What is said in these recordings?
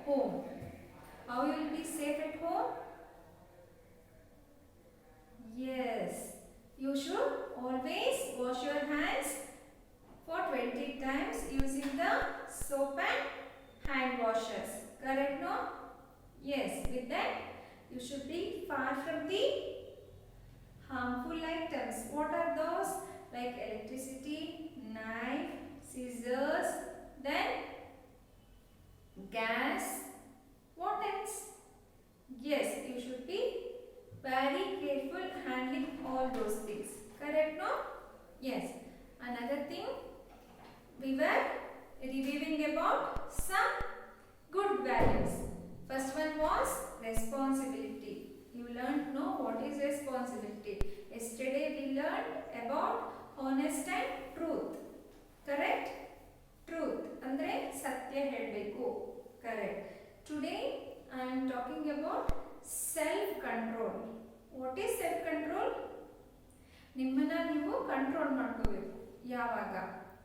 home. How you will be safe at home? Yes. You should always wash your hands for 20 times using the soap and hand washers. Correct, no? Yes. With that, you should be far from the harmful items. What are those? Like electricity, knife, scissors, then gas. What else? Yes, you should be very careful handling all those things. Correct, no? Yes. Another thing, we were reviewing about some good values. First one was responsibility. You learned know what is responsibility. Yesterday we learned about honest and truth. Correct? Truth ಅಂದ್ರೆ ಸತ್ಯ ಹೇಳಬೇಕು. Correct. Today I am talking about self control. What is self control? ನಿಮ್ಮನ್ನ ನೀವು control ಮಾಡ್ಕೋಬೇಕು. ಯಾವಾಗ?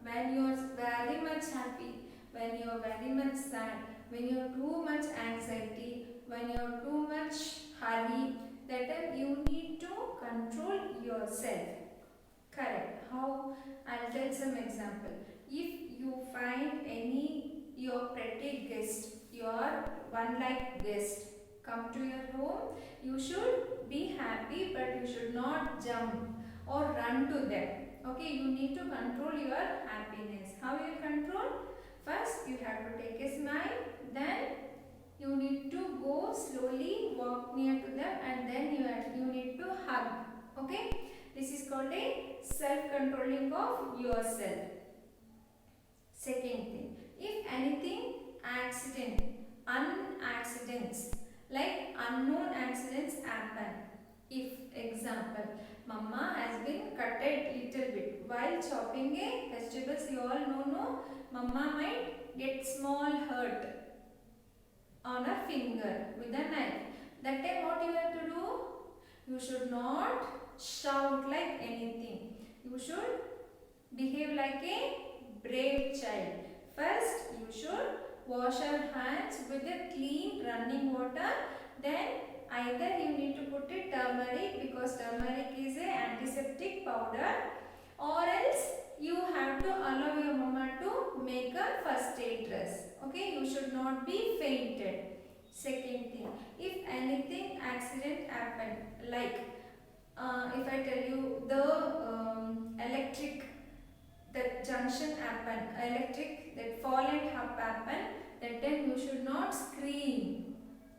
When you are very much happy, when you are very much sad, when you have too much anxiety, when you have too much hurry, that time you need to control yourself. Correct. How? I'll tell some example. If you find any your pretty guest, your one like guest come to your home, you should be happy, but you should not jump or run to them. Okay, you need to control your happiness. How you will control? First you have to take a smile, then you need to go slowly, walk near to them, and then you need to hug. Okay, this is called a self controlling of yourself. Second thing, if anything accidents like unknown accidents happen. If example, mama has been cutted little bit while chopping a vegetables, you all know, no, mama might get small hurt on her finger with a knife. That time what you have to do? You should not shout like anything. You should behave like a brave child. First you should wash your hands with a clean running water. Then either you need to put a turmeric, because turmeric is a antiseptic powder, or else you have to allow your mama to make a first aid dress. Okay, you should not be fainted. Second thing, if anything accident happen, like if I tell you the electric, that junction happen, electric, that fall and up happen, that time you should not scream.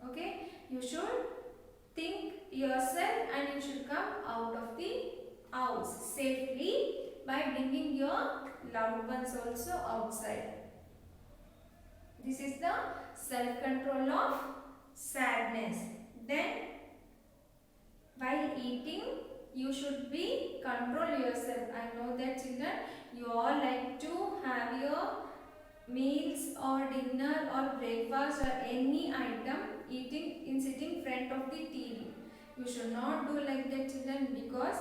Okay, you should think yourself and you should come out of the house safely by bringing your loved ones also outside. This is the self control of sadness. Then while eating, you should be control yourself. I know that children, you all like to have your meals or dinner or breakfast or any item eating in sitting front of the TV. You should not do like that, children, because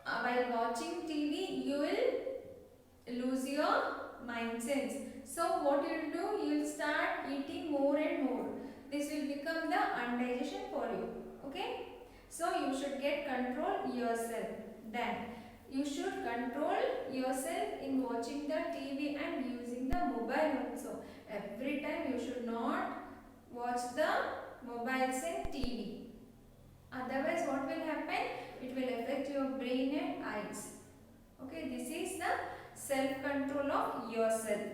while watching TV you will lose your mind sense. So what you will do? You will start eating more and more. This will become the indigestion for you. Okay, so you should get control yourself. Then you should control yourself in watching the TV and using the mobile also. Every time you should not watch the mobiles and TV. Otherwise what will happen? It will affect your brain and eyes. Okay, this is the self control of yourself.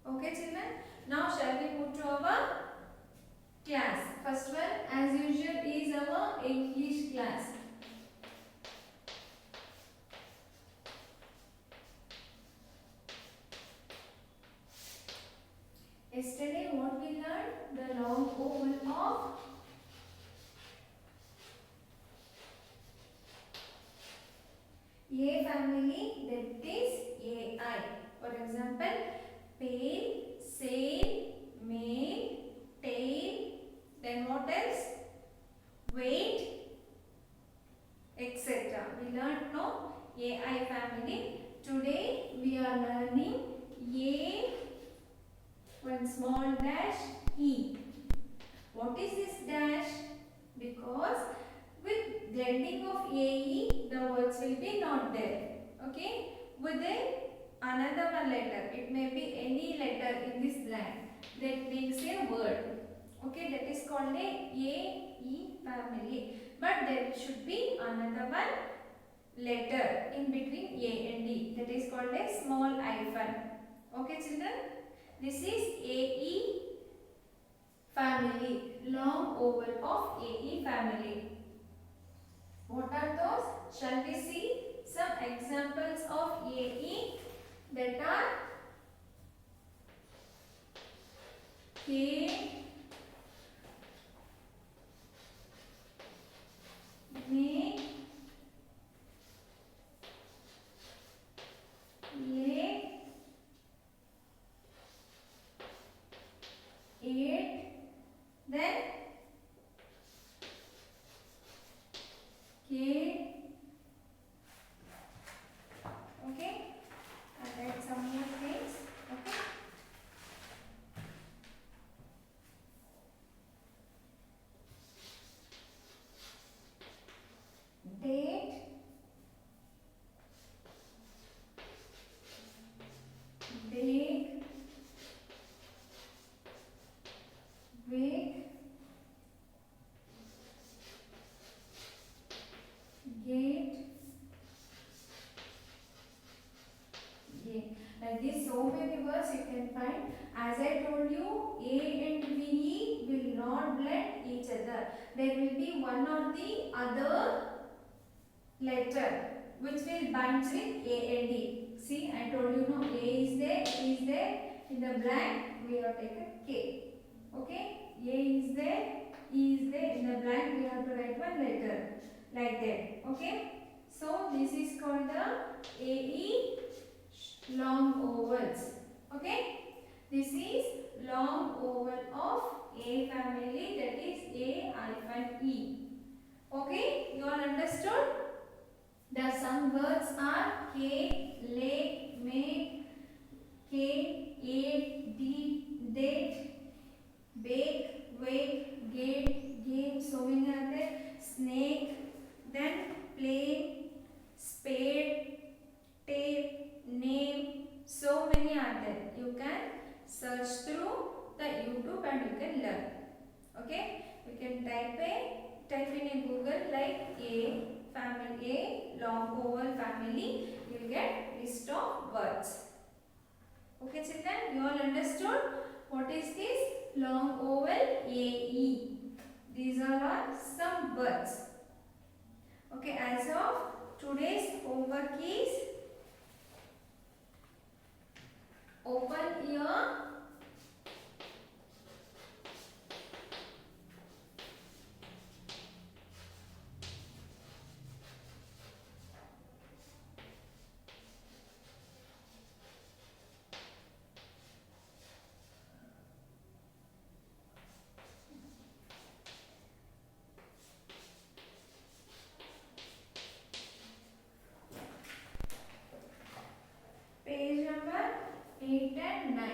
Okay children, now shall we move to our class? First one as usual is our English class. Yesterday what we learned? The long oval of A family, that is AI. For example, pale, sail, male, tail, then what else? Weight, etc. We learned no AI family. Today we are learning A, one small small dash e. What is this dash? Because with blending of AE, the words will be not there. Okay? With another one letter, it may be any letter in this blank that makes a word. Okay, that is called a AE family. But there should be another one letter in between A and E. That is called a small hyphen. Okay, children? This is AE family, long oval of AE family. What are those? Shall we see some examples of AE that are K, May, Lake, 8, then K. Okay, I'll write some more things. Okay, date, bake, wake, gate, gate. Like this, so many words you can find. As I told you, A and VE will not blend each other. There will be one or the other letter which will bind with A and E. See, I told you no, A is there, E is there. In the blank, we have taken K. Okay, A is there, E is there. In the blank, we have to write one letter like that. Okay, so this is called the AE long ovals. Okay, this is long oval of A family, that is A hyphen E. Okay, you all understood? The some words are K, lake, make, K, aid, deed, date, bake, wake, gate, game, so many are there. Snake, then play, spade, tape, name, so many are there. You can search through the YouTube and you can learn. Okay, you can type in a Google like A family, A long oval family, you will get list of words. Okay children, you all understood what is this long oval AE? These are all some words. Okay, as of today's homework is open your page number 8 and 9.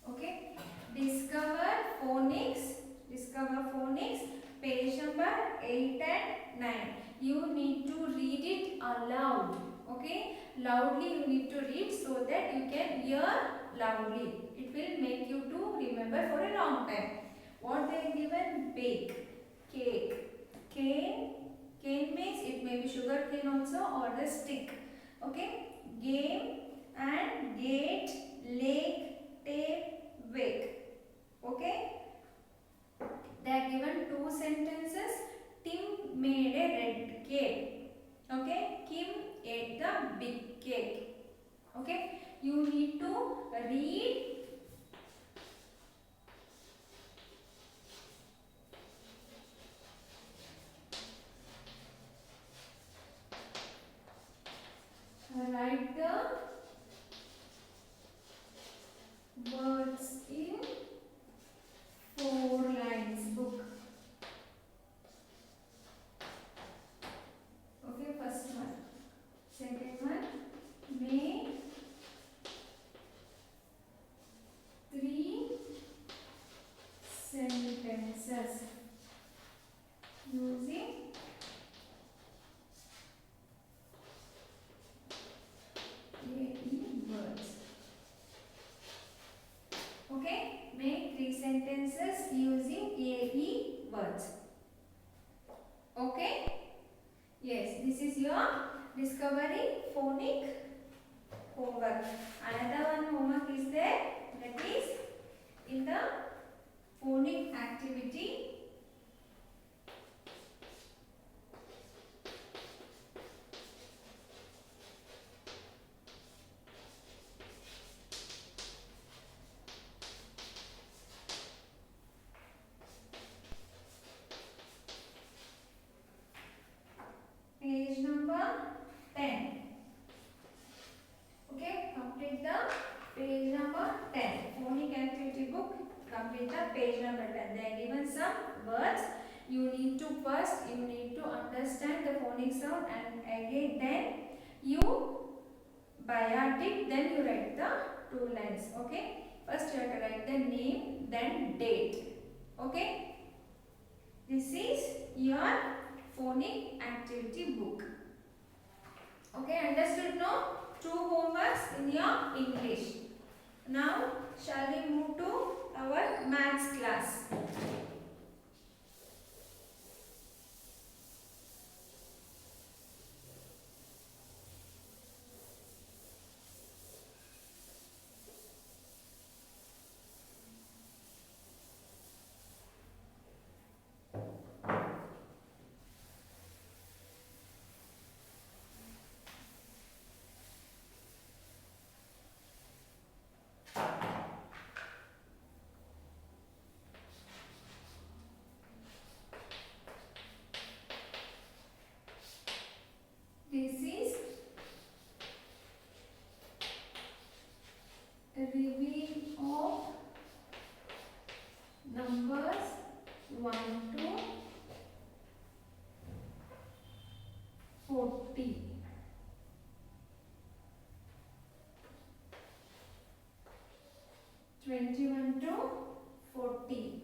Okay, discover phonics, page number 8 and 9. You need to read it aloud. Okay, loudly you need to read so that you can hear loudly. It will make you to remember for a long time. What they given? Bake, cake, cane means it may be sugar cane also or the stick. Okay, game and gate, lake, tape, wake. Okay, they are given two sentences. Tim made a red cake. Okay, Kim ate the big cake. Okay, you need to read write the words sentences using AE words. Okay, make 3 sentences using AE words. Okay, yes, this is your discovery phonic homework. Another one homework is there, that is in the phonic activity. Page number 10. Okay, complete the page number 10. Phonic activity book, complete the page number 10. They are given some words. You need to understand the phonic sound, and again then you by it, then you write the 2 lines. Okay, first you have to write the name, then date. Okay, this is your phonic activity book. Okay, understood? No? 2 homeworks in your English. Now shall we move to our maths class? This is a review of numbers 1 to 40. (21 to 40)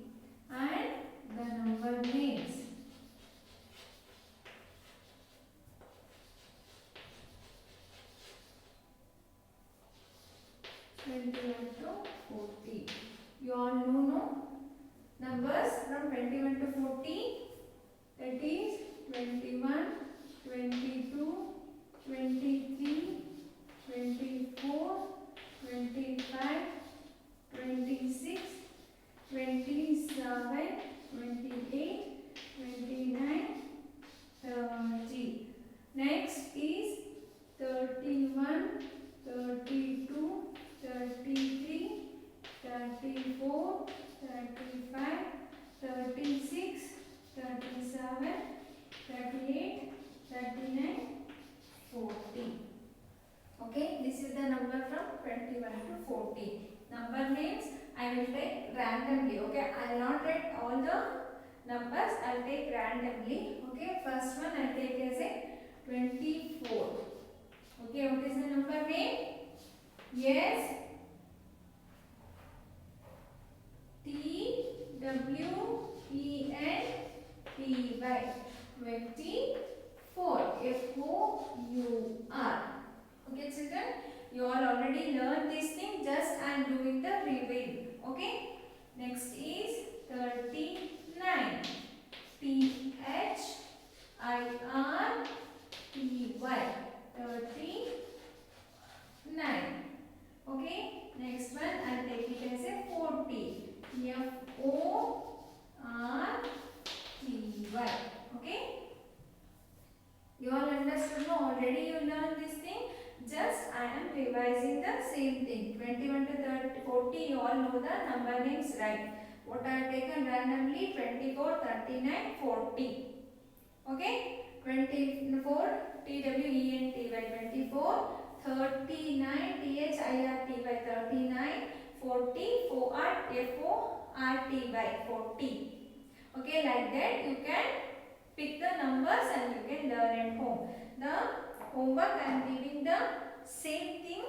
and the number names. (21 to 40). You all know, no? Numbers from 21 to 40. That is 21, 22, 23, 24, 25, 26, 27, 28, 29, 30. Next is 31, 32, 33, 34, 35, 36, 37, 38, 39, 40. Okay, this is the number from 21 to 40. Number names I will take randomly. Okay, I will not write all the numbers, I will take randomly. Okay, first one I will take as a 24. Okay, what is the number name? Yes, TWENTY. 24. FOUR. Okay, children, you all already learned this thing. Just I am doing the review. Okay. Next is 39. THIRTY. 39. Okay. Next one I will take it as a 40. FORTY. Okay. You all understood? No, already you learned this thing. Just I am revising the same thing. 21 to 30, 40. You all know the number names, right? What I have taken randomly: 24, 39, 40. Okay. 24 TWENTY. 24. 39 THIRTY. 39. 40 FORTY. 40. Okay, like that you can pick the numbers and you can learn at home. The homework I am giving the same thing.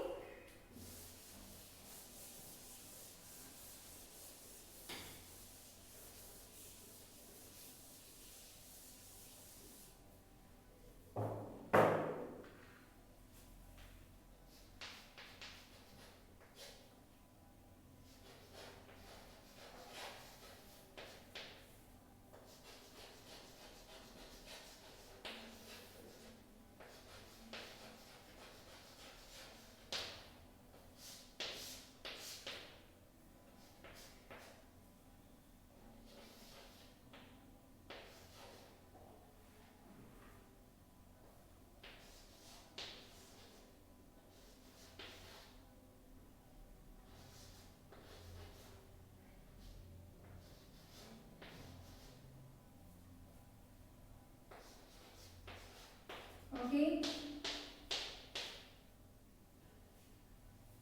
Okay.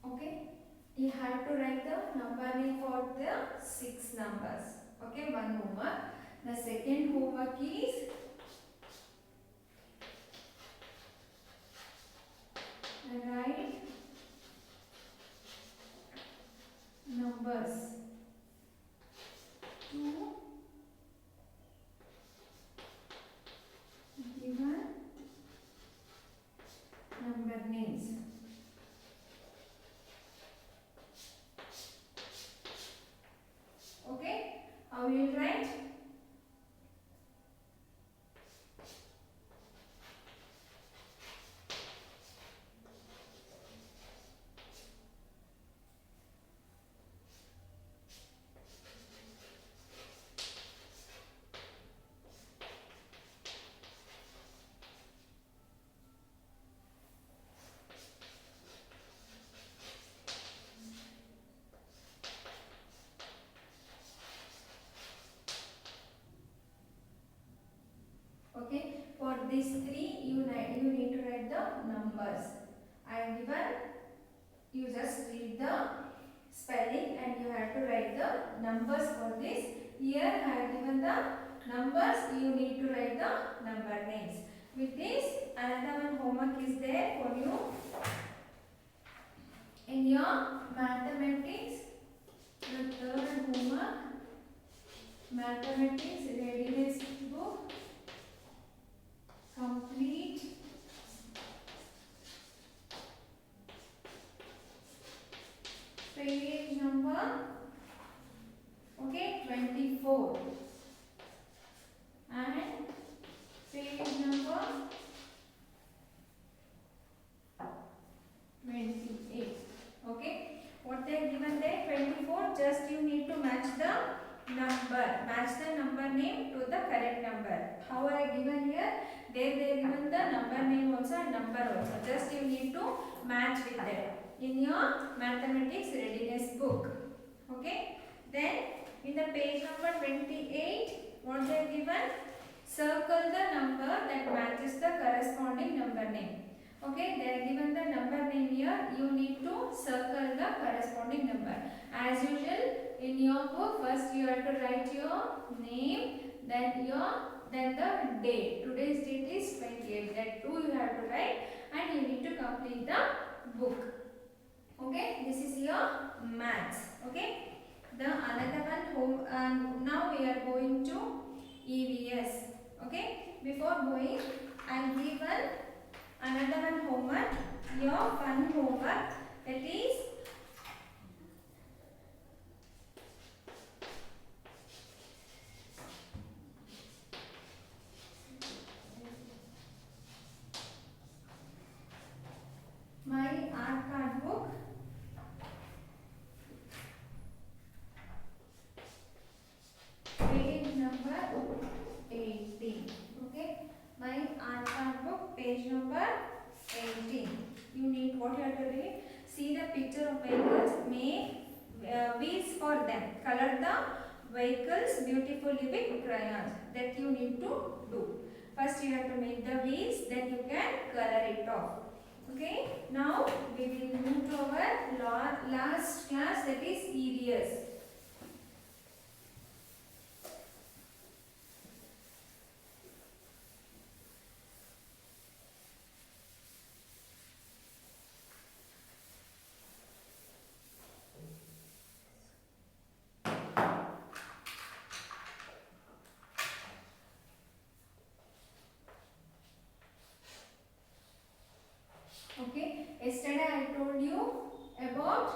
Okay. You have to write the number name for the 6 numbers. Okay, one homework. The second homework is write numbers to given number names. Okay, how you will write? Okay, for these three you need to write the numbers. I have given, you just read the spelling and you have to write the numbers for this. Here I have given the numbers, you need to write the number names. With this, another one homework is there for you. In your mathematics, the third homework, mathematics readiness book, complete page number, okay, 24 and page number 28. Okay, what they are given there, 24, just you need to match the number name to the correct number. How I given here, there they are given the number name also and number also, just you need to match with that in your mathematics readiness book. Okay, then in the page number 28, what they are given, circle the number that matches the corresponding number name. Okay, they are given the number name here, you need to circle the corresponding number. As usual, in your book, first you have to write your name, then the date. Today's date is 28. That too you have to write and you need to complete the book. Okay, this is your maths. Okay, the another one home. Now we are going to EVS. Okay, before going, I'll give another one homework. Your fun homework, that is my art card book. Page number 18. Okay, my art card book, page number 18. You need, what you have to read? See the picture of vehicles, make wheels for them. Color the vehicles beautifully with crayons. That you need to do. First you have to make the wheels, then you can color it off. Okay, now we will move to our last class, that is EVS. Okay, yesterday I told you about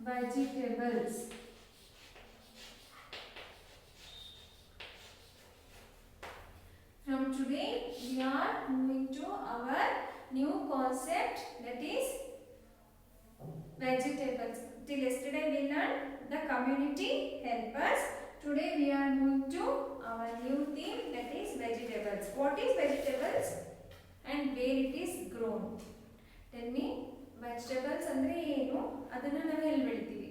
vegetables. From today we are moving to our new concept, that is vegetables. Till yesterday we learned the community helpers. Today we are moving to our new theme, that is vegetables. What is vegetables and where it is grown? Tell me, vegetables andre ಏನು ಅದನ್ನ ನಾವು ಎಲ್ಲಿ ಬೆಳಿತೀವಿ?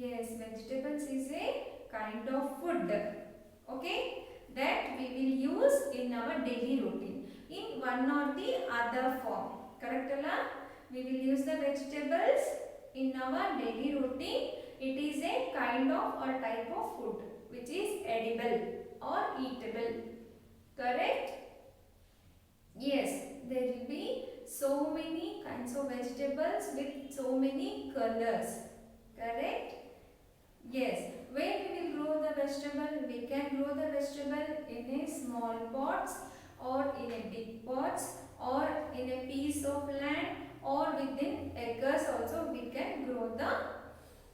Yes, vegetables is a kind of food. Okay, that we will use in our daily routine. in one or the other form. Correct alla? We will use the vegetables in our daily routine. It is a kind of or type of food which is edible or eatable. Correct? Yes, there will be so many kinds of vegetables with so many colors. Correct? Yes. Where we will grow the vegetable? We can grow the vegetable in a small pots or in a big pots or in a piece of land or within acres also we can grow the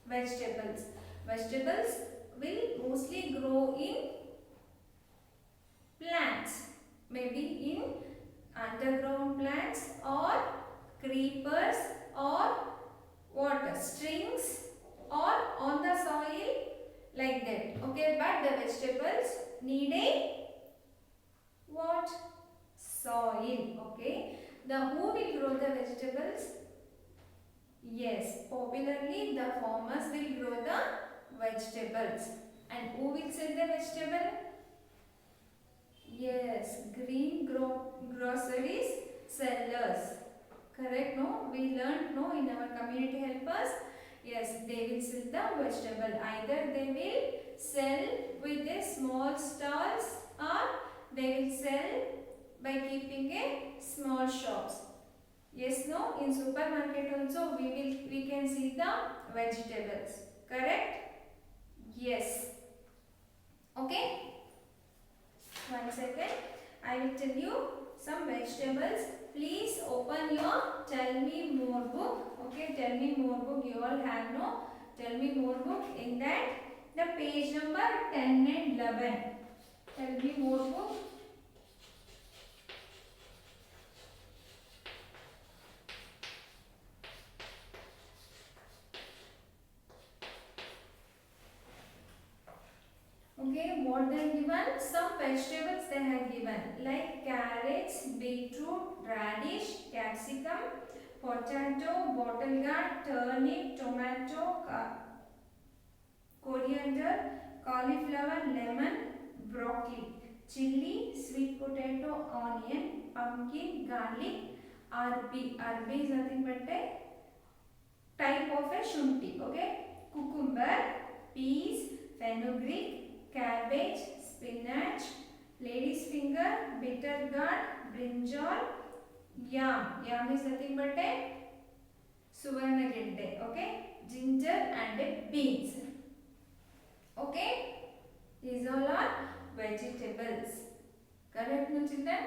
vegetables. Vegetables will mostly grow in plants, maybe in underground plants or creepers or what strings or on the soil like that. Okay, but the vegetables need a what? Soil. Okay, the who will grow the vegetables? Yes, popularly the farmers will grow the vegetables. And who will sell the vegetable? Yes, green groceries sellers. Correct, no? We learned, no, in our community helpers. Yes, they will sell the vegetable. Either they will sell with a small stalls or they will sell by keeping a small shops. Yes, no, in supermarket also we can see the vegetables. Correct? Yes. Okay. One second. I will tell you some vegetables. Please open your Tell Me More book. Okay, Tell Me More book. You all have no Tell Me More book. In that, the page number 10 and 11. Tell Me More book. Okay, what they have given? Some vegetables they have given like carrots, beetroot, radish, capsicum, potato, bottle gourd, turnip, tomato, coriander, cauliflower, lemon, broccoli, chili, sweet potato, onion, pumpkin, garlic, arbi. Arbi is nothing but a type of a shunti. Okay, cucumber, peas, fenugreek, cabbage, spinach, lady's finger, bitter gourd, brinjal, yam. Yam is nothing but a suvarnaginte. Okay, ginger and beans. Okay, these all are vegetables. Correct, no children?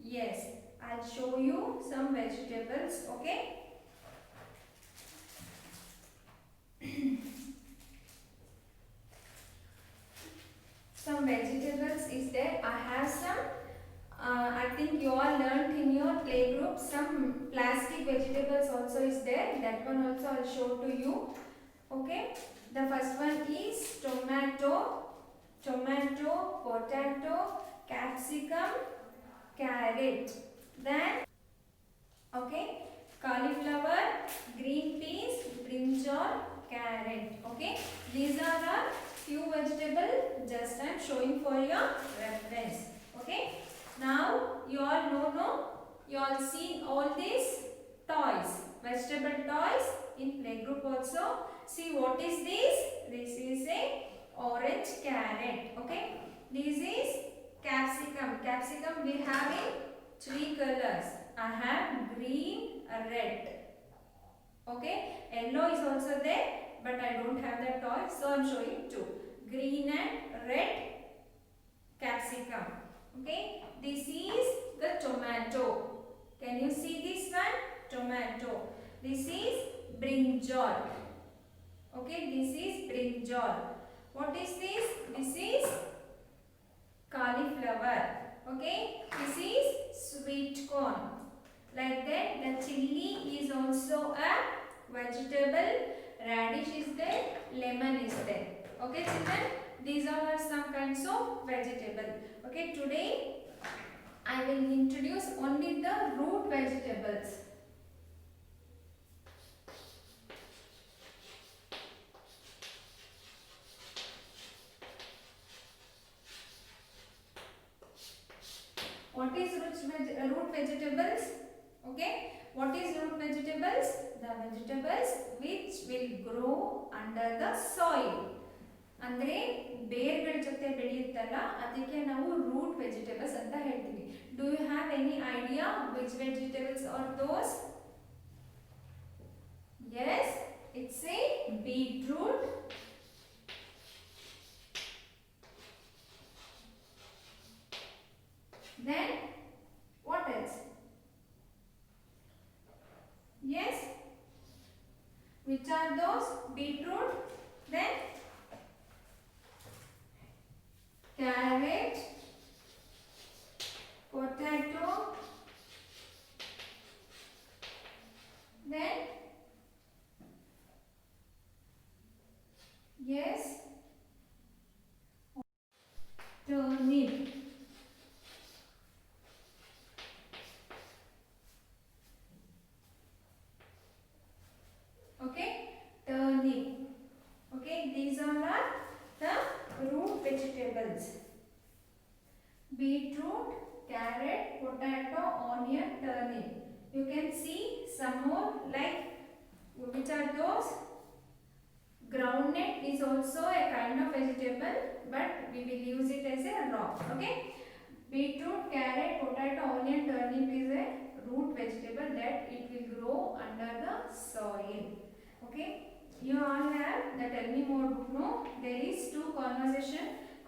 Yes, I'll show you some vegetables. Okay. Some vegetables is there. I have some. I think you all learnt in your playgroup. Some plastic vegetables also is there. That one also I'll show to you. Okay. The first one is tomato, potato, capsicum, carrot. Then, okay, cauliflower, green peas, brinjal, carrot. Okay, these are our few vegetables. Just I am showing for your reference. Okay. Now you all know, no? You all seen all these toys, vegetable toys in playgroup also. See what is this? This is a orange carrot. Okay. This is capsicum. Capsicum we have in three colors. I have green, red. Okay. Yellow is also there, but I don't have that toy, so I am showing two. Green and red capsicum. Okay. This is the tomato. Can you see this one? Tomato. This is brinjal. Okay, this is brinjal. What is this? This is cauliflower. Okay, this is sweet corn. Like that, the chilli is also a vegetable. Radish is there, lemon is there. Okay, children, these are some kinds of vegetable. Okay, today I will introduce only the root vegetables. What is root will grow under the soil. ಅಂದರೆ ಬೇರ್ಗಳ ಜೊತೆ ಬೆಳೆಯುತ್ತಲ್ಲ ಅದಕ್ಕೆ ನಾವು root vegetables ಅಂತ ಹೇಳ್ತೀವಿ. Do you have any idea which vegetables are those? Yes, it's a beetroot, then what else? Yes, which are those? Beetroot, then carrot, potato, then yes, turnip. Okay, turnip. Okay, these all are the root vegetables. Beetroot, carrot, potato, onion, turnip. You can see some more, like which are those? Groundnut is also a kind of vegetable, but we will use it as a raw. Okay, beetroot, carrot, potato, onion, turnip is a root vegetable that it will grow under the soil. Okay, you all have the tell me more book. No, there is two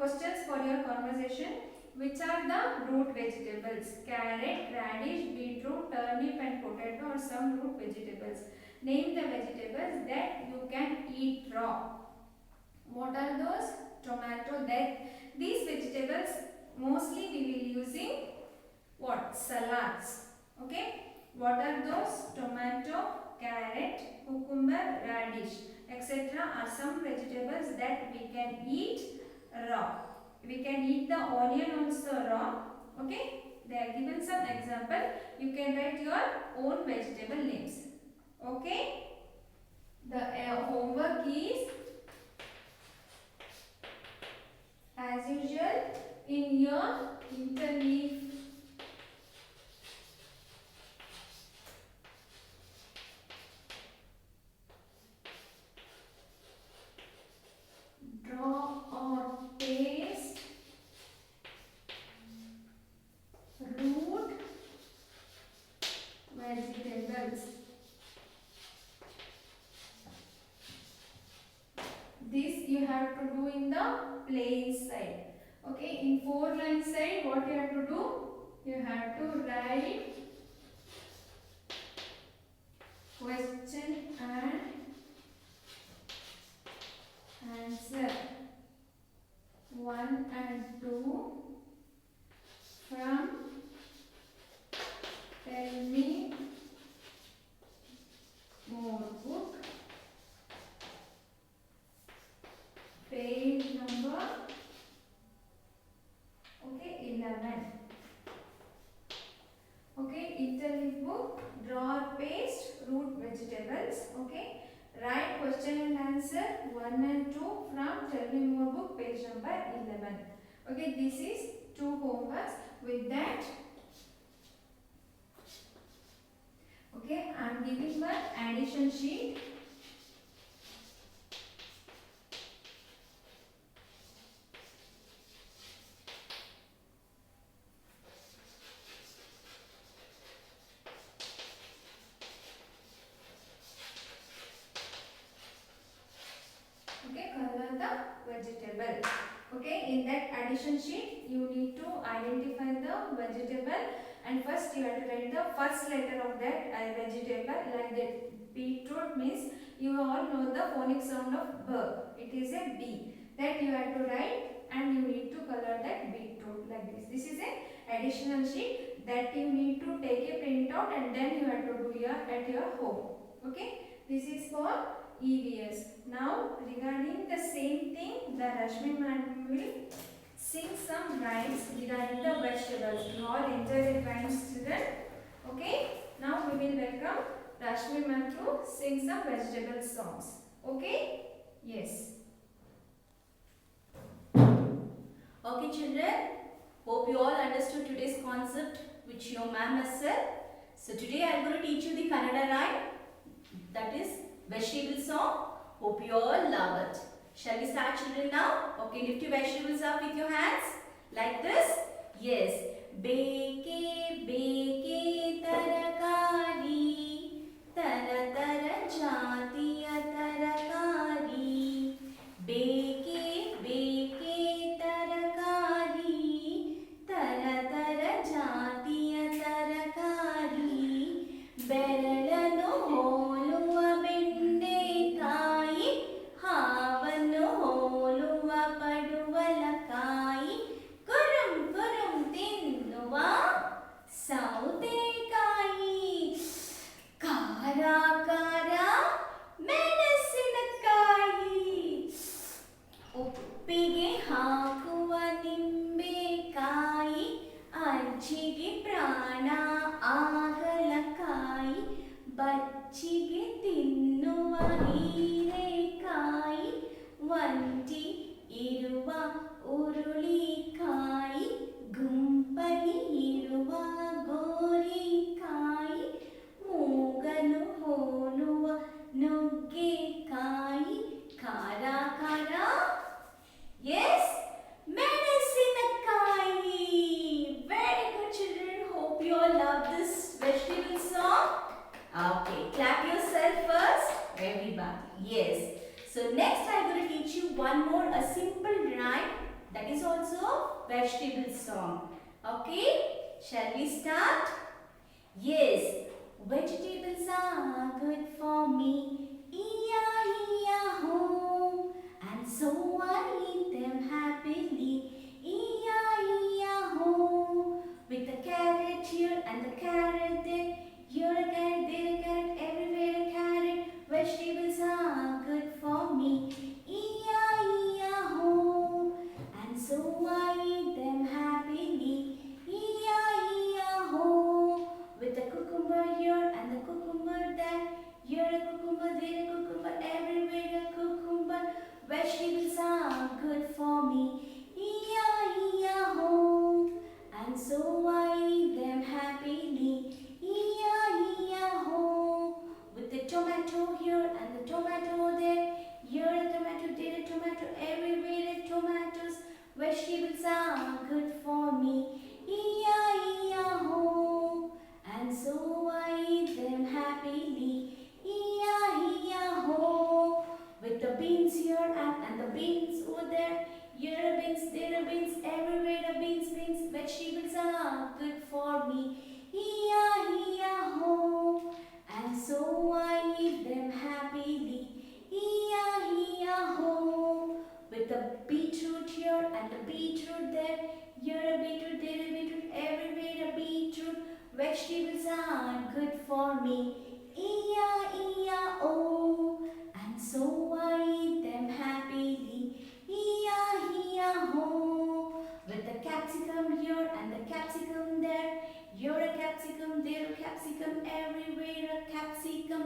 questions for your conversation. Which are the root vegetables? Carrot, radish, beetroot, turnip and potato are some root vegetables. Name the vegetables that you can eat raw. What are those? Tomato. That these vegetables mostly we will using what? Salads. Okay, what are those? Tomato, carrot, cucumber, radish, etc. are some vegetables that we can eat raw. We can eat the onion also raw. Okay, they are given some example. You can write your own vegetable names. Okay, the homework is as usual in your interleaf. Draw or paste root vegetables. This you have to do in the plain side. Okay, in 4-line side what you have to do? You have to write question and answer 1 and 2 from tell me more book, page number 11. Okay, interleaf book, draw or paste root vegetables. Okay, write question and answer 1 and 2 from tell me more book, page number 11. Okay, this is 2 homeworks. With that, okay, I am giving one addition sheet. Okay, color the vegetable. Okay, in that addition sheet you need to identify the vegetable, and first you have to write the first letter of that vegetable. Like that, beetroot means you all know the phonic sound of b. It is a B. That you have to write, and you need to color that beetroot like this. This is a additional sheet that you need to take a print out, and then you have to do at your home. Okay, this is for EVS. Now regarding the same thing, the Rashmi madam will sing some rhymes regarding the vegetables. You all enjoy the rhymes, children. Okay, now we will welcome Rashmi madam to sing some vegetable songs. Okay, yes. Okay children, hope you all understood today's concept which your ma'am has said. So today I am going to teach you the Kannada rhyme, that is vegetable song. Hope you all love it. Shall we start, children, now? Okay, lift your vegetables up with your hands like this. Yes. Beke beke tarakari, tara tara jatiya tarakari. Beke beke tarakari, tara tara jatiya tarakari. ಬೆರಳನ್ನು ಹೋಲುವ ಬೆಂಡೆಕಾಯಿ, ಹಾವನ್ನು ಹೋಲುವ ಪಡುವಲಕಾಯಿ, ಕುರುಂ ಕುರುಂ ತಿನ್ನುವ ಸೌತೆಕಾಯಿ, ಖಾರ ಖಾರ ಮೆಣಸಿನಕಾಯಿ, ಉಪ್ಪಿಗೆ ಹಾಕುವ ನಿಂಬೆಕಾಯಿ, ಅಜ್ಜಿಗೆ ಪ್ರಾಣ ಆಗಲಕಾಯಿ, ಬಚ್ಚಿಗೆ ತಿನ್ನುವ ಹೀರೆಕಾಯಿ, ಒಂಟಿ ಇರುವ ಉರುಳಿಕಾಯಿ, ಗುಂಪಲಿ ಇರುವ ಗೋರಿಕಾಯಿ, ಮೂಗನು ಹೋಲುವ ನುಗ್ಗೆಕಾಯಿ, ಖಾರ ಖಾರ yes ಮೆಣಸಿನಕಾಯಿ. Very good, children. Hope you all love this vegetable song. Okay, clap yourself first, everybody. Yes. So next I'm going to teach you one more, a simple rhyme that is also vegetable song. Okay, shall we start? Yes. Vegetables are good for me, E-I-E-I-O, and so I eat them happily, E-I-E-I-O. With the carrot here and the carrot there, here a carrot, there a carrot, everywhere a carrot. Vegetables are good for me, E-I-E-I-O, and so I eat them happily, E-I-E-I-O. With the cucumber here and the cucumber there, here a cucumber, there a cucumber, everywhere a cucumber. Vegetables are good for me, E-I-E-I-O, and so I eat them happily, E-I-E-I-O. With the tomato here and the tomato there, here a tomato, there a tomato, everywhere a tomatoes. Vegetables are good for me, E-I-E-I-O, and so I eat them happily, E-I-E-I-O. With the beans here and the beans over there, here a beans, there a beans, everywhere a beans, beans. Vegetables are good for me, E-I-E-I-O, and so I eat them happily, E-I-E-I-O. With the beetroot here and the beetroot there, here a beetroot, there a beetroot, everywhere a beetroot. Vegetables are good for me, E-I-E-I-O, and so I eat them happily, E-I-E-I-O. With the capsicum here and the capsicum there, here a capsicum, there a capsicum, everywhere a capsicum.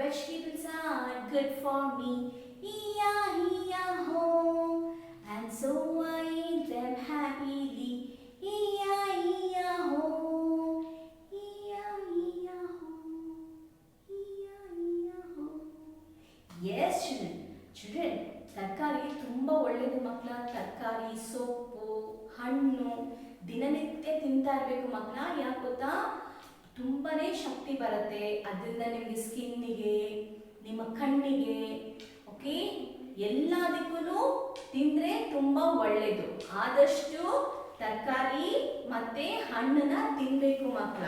Vegetables are good for me, E-I-E-I-O, and so I eat them happily, E-I-E-I-O, E-I-E-I-O, E-I-E-I-O. Yes, children. Children, ತರಕಾರಿ ತುಂಬ ಒಳ್ಳೆಯದು ಮಕ್ಕಳ. ತರಕಾರಿ, ಸೊಪ್ಪು, ಹಣ್ಣು ದಿನನಿತ್ಯ ತಿಂತಾ ಇರಬೇಕು ಮಕ್ಕಳ. ಯಾಕೆ ಗೊತ್ತಾ? ತುಂಬಾನೇ ಶಕ್ತಿ ಬರುತ್ತೆ ಅದರಿಂದ. ನಿಮಗೆ ಸ್ಕಿನ್ನಿಗೆ, ನಿಮ್ಮ ಕಣ್ಣಿಗೆ, ಓಕೆ, ಎಲ್ಲದಕ್ಕೂ ತಿಂದರೆ ತುಂಬ ಒಳ್ಳೆಯದು. ಆದಷ್ಟು ತರಕಾರಿ ಮತ್ತೆ ಹಣ್ಣನ್ನ ತಿನ್ನಬೇಕು ಮಕ್ಕಳ.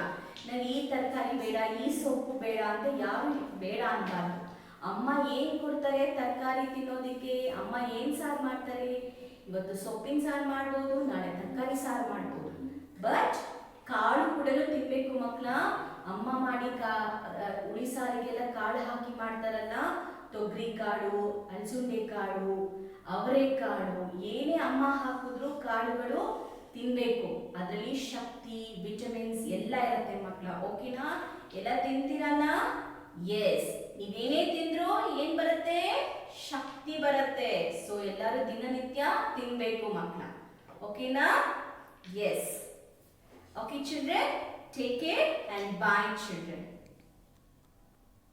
ನಾವು ಈ ತರಕಾರಿ ಬೇಡ, ಈ ಸೊಪ್ಪು ಬೇಡ ಅಂತ ಯಾರು ಬೇಡ ಅನ್ಬಾರ್ದು. ಅಮ್ಮ ಏನು ಕೊಡ್ತಾರೆ ತರಕಾರಿ ತಿನ್ನೋದಕ್ಕೆ, ಅಮ್ಮ ಏನು ಸಾರು ಮಾಡ್ತಾರೆ, ಇವತ್ತು ಸೊಪ್ಪಿನ ಸಾರು ಮಾಡ್ಬೋದು, ನಾಳೆ ತರಕಾರಿ ಸಾರು ಮಾಡ್ಬೋದು. ಬಟ್ ಕಾಳು ಕೂಡ ತಿನ್ನಬೇಕು ಮಕ್ಕಳ. ಅಮ್ಮ ಮಾಡಿ ಹುಳಿ ಸಾರಿಗೆಲ್ಲ ಕಾಳು ಹಾಕಿ ಮಾಡ್ತಾರಲ್ಲ, ತೊಗರಿ ಕಾಳು, ಅಲಸಂದೆ ಕಾಳು, ಅವರೆಕಾಳು, ಏನೇ ಅಮ್ಮ ಹಾಕಿದ್ರು ಕಾಳುಗಳು ತಿನ್ನಬೇಕು. ಅದರಲ್ಲಿ ಶಕ್ತಿ, ವಿಟಮಿನ್ಸ್ ಎಲ್ಲ ಇರುತ್ತೆ ಮಕ್ಕಳ. ಓಕೆನಾ? ಎಲ್ಲ ತಿಂತೀರಲ್ಲ? ಎಸ್. ನೀವೇನೇ ತಿಂದ್ರು ಏನ್ ಬರುತ್ತೆ? ಶಕ್ತಿ ಬರುತ್ತೆ. ಸೊ ಎಲ್ಲರೂ ದಿನನಿತ್ಯ ತಿನ್ನಬೇಕು ಮಕ್ಕಳ. ಓಕೆನಾ? S. Okay children, take care and bye children.